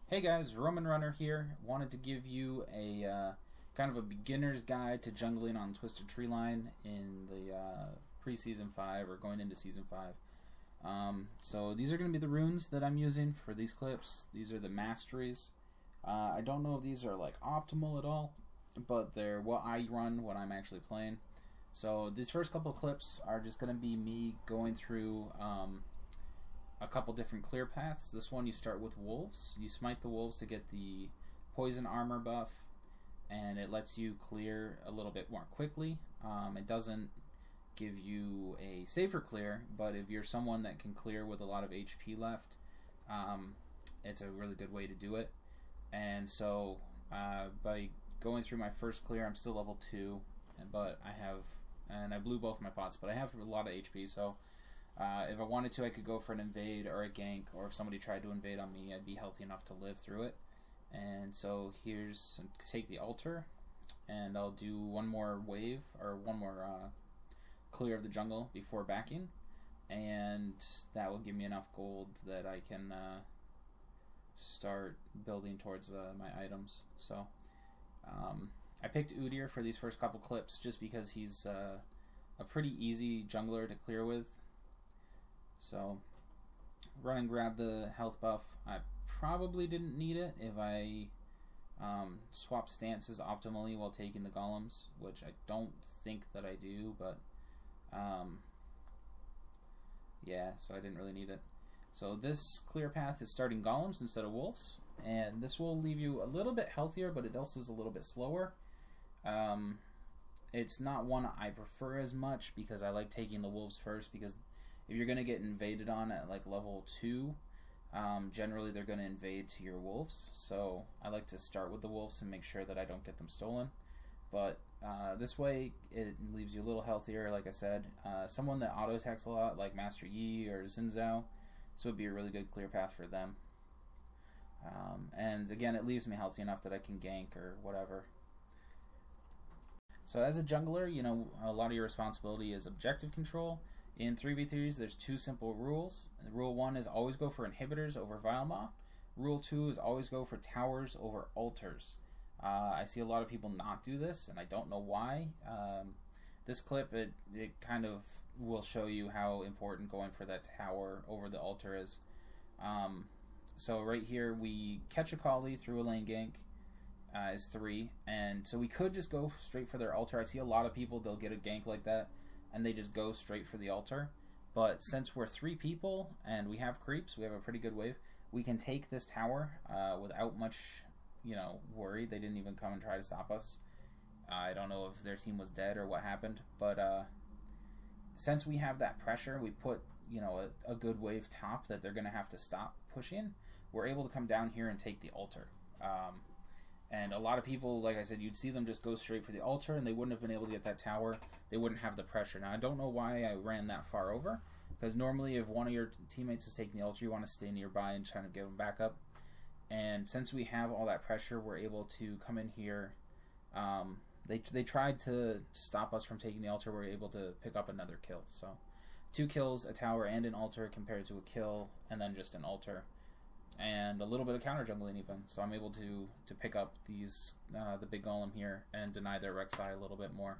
Hey guys, Roman Runner here. Wanted to give you a kind of a beginner's guide to jungling on Twisted Treeline in the pre-season 5 or going into season 5. So these are going to be the runes that I'm using for these clips. These are the masteries. I don't know if these are like optimal at all, but they're what I run when I'm actually playing. So these first couple of clips are just going to be me going through a couple different clear paths. This one you start with wolves. You smite the wolves to get the poison armor buff, and it lets you clear a little bit more quickly. It doesn't give you a safer clear, but if you're someone that can clear with a lot of HP left, it's a really good way to do it. And so by going through my first clear, I'm still level 2, but I blew both my pots, but I have a lot of HP, so if I wanted to, I could go for an invade or a gank, or if somebody tried to invade on me, I'd be healthy enough to live through it. And so here's, take the altar, and I'll do one more wave, or one more clear of the jungle before backing, and that will give me enough gold that I can start building towards my items. So I picked Udyr for these first couple clips just because he's a pretty easy jungler to clear with. So run and grab the health buff. I probably didn't need it if I swap stances optimally while taking the golems, which I don't think that I do, but yeah, so I didn't really need it. So this clear path is starting golems instead of wolves, and this will leave you a little bit healthier, but it also is a little bit slower. It's not one I prefer as much because I like taking the wolves first, because if you're going to get invaded on at like level 2, generally they're going to invade to your wolves. So I like to start with the wolves and make sure that I don't get them stolen. But this way it leaves you a little healthier, like I said. Someone that auto attacks a lot, like Master Yi or Xin Zhao, this would be a really good clear path for them. And again, it leaves me healthy enough that I can gank or whatever. So as a jungler, you know, a lot of your responsibility is objective control. In 3v3s, there's 2 simple rules. Rule 1 is always go for inhibitors over Vilemaw. Rule 2 is always go for towers over altars. I see a lot of people not do this, and I don't know why. This clip, it kind of will show you how important going for that tower over the altar is. So right here, we catch a Kali through a lane gank. Is 3, and so we could just go straight for their altar. I see a lot of people, they'll get a gank like that and they just go straight for the altar, but since we're 3 people and we have creeps, we have a pretty good wave, we can take this tower without much, you know, worry. They didn't even come and try to stop us. I don't know if their team was dead or what happened, but since we have that pressure, we put, you know, a good wave top that they're gonna have to stop pushing, we're able to come down here and take the altar. And a lot of people, like I said, you'd see them just go straight for the altar, and they wouldn't have been able to get that tower. They wouldn't have the pressure. Now, I don't know why I ran that far over, because normally if one of your teammates is taking the altar, you want to stay nearby and try to give them back up. And since we have all that pressure, we're able to come in here. They tried to stop us from taking the altar. We're able to pick up another kill. So 2 kills, a tower, and an altar compared to a kill and then just an altar. And a little bit of counter jungling even, so I'm able to pick up these the big golem here and deny their Rek'Sai a little bit more,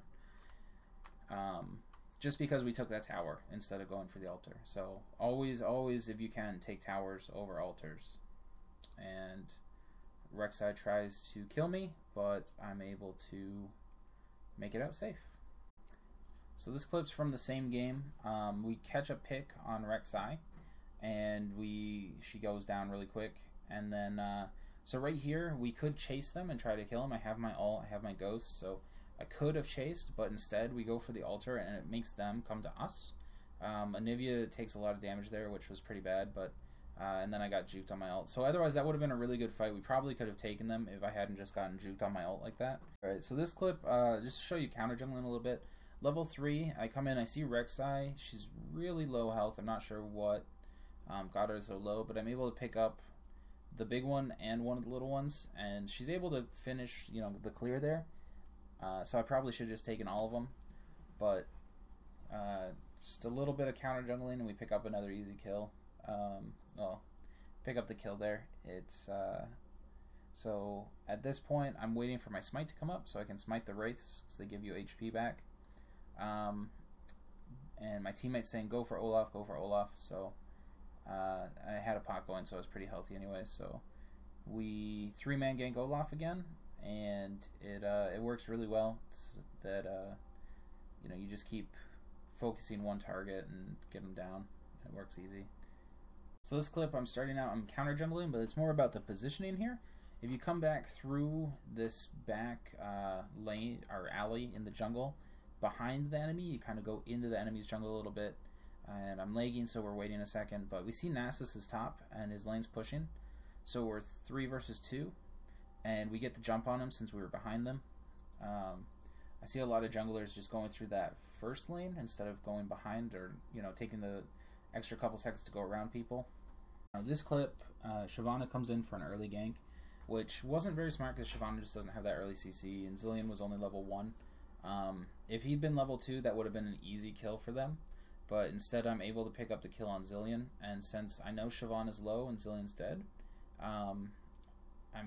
just because we took that tower instead of going for the altar. So always if you can, take towers over altars. And Rek'Sai tries to kill me, but I'm able to make it out safe. So this clip's from the same game. We catch a pick on Rek'Sai, and she goes down really quick, and then so right here we could chase them and try to kill them. I have my ult, I have my ghost, so I could have chased, but instead we go for the altar and it makes them come to us. Anivia takes a lot of damage there, which was pretty bad, but and then I got juked on my ult. So otherwise that would have been a really good fight. We probably could have taken them if I hadn't just gotten juked on my ult like that. Alright, so this clip, just to show you counter jungling a little bit. Level 3, I come in, I see Rek'Sai. She's really low health. I'm not sure what got her so low, but I'm able to pick up the big one and one of the little ones, and she's able to finish, you know, the clear there. So I probably should have just taken all of them, but just a little bit of counter jungling and we pick up another easy kill. Well, pick up the kill there. It's so at this point I'm waiting for my smite to come up so I can smite the wraiths, so they give you HP back. And my teammate's saying go for Olaf, go for Olaf. So I had a pot going, so I was pretty healthy anyway. So we 3-man gank Olaf again, and it works really well. It's that you know, you just keep focusing one target and get them down. It works easy. So this clip, I'm starting out, I'm counter jungling, but it's more about the positioning here. If you come back through this back lane or alley in the jungle behind the enemy, you kind of go into the enemy's jungle a little bit. And I'm lagging, so we're waiting a second. But we see Nasus is top, and his lane's pushing. So we're 3 versus 2, and we get the jump on him since we were behind them. I see a lot of junglers just going through that first lane instead of going behind, or you know, taking the extra couple seconds to go around people. This clip, Shyvana comes in for an early gank, which wasn't very smart because Shyvana just doesn't have that early CC, and Zilean was only level 1. If he'd been level 2, that would have been an easy kill for them. But instead, I'm able to pick up the kill on Zilean, and since I know Shyvana's low and Zilean's dead, I'm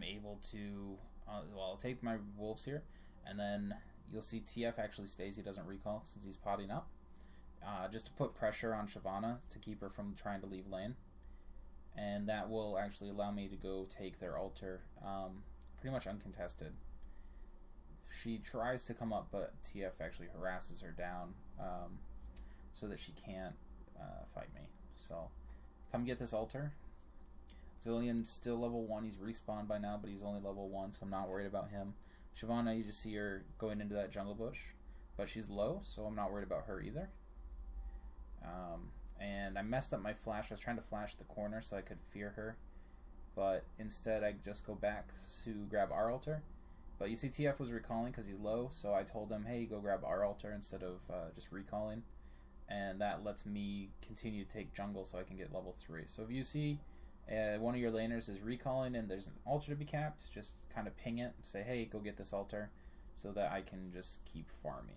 able to, well, I'll take my wolves here, and then you'll see TF actually stays. He doesn't recall since he's potting up, just to put pressure on Shyvana to keep her from trying to leave lane. And that will actually allow me to go take their altar pretty much uncontested. She tries to come up, but TF actually harasses her down so that she can't fight me. So come get this altar. Zilean's still level 1. He's respawned by now, but he's only level 1, so I'm not worried about him. Shyvana, you just see her going into that jungle bush, but she's low, so I'm not worried about her either. And I messed up my flash. I was trying to flash the corner so I could fear her, but instead I just go back to grab our altar. But you see TF was recalling because he's low, so I told him, hey, go grab our altar instead of just recalling. And that lets me continue to take jungle so I can get level 3. So if you see one of your laners is recalling and there's an altar to be capped, just kind of ping it, say, hey, go get this altar, so that I can just keep farming.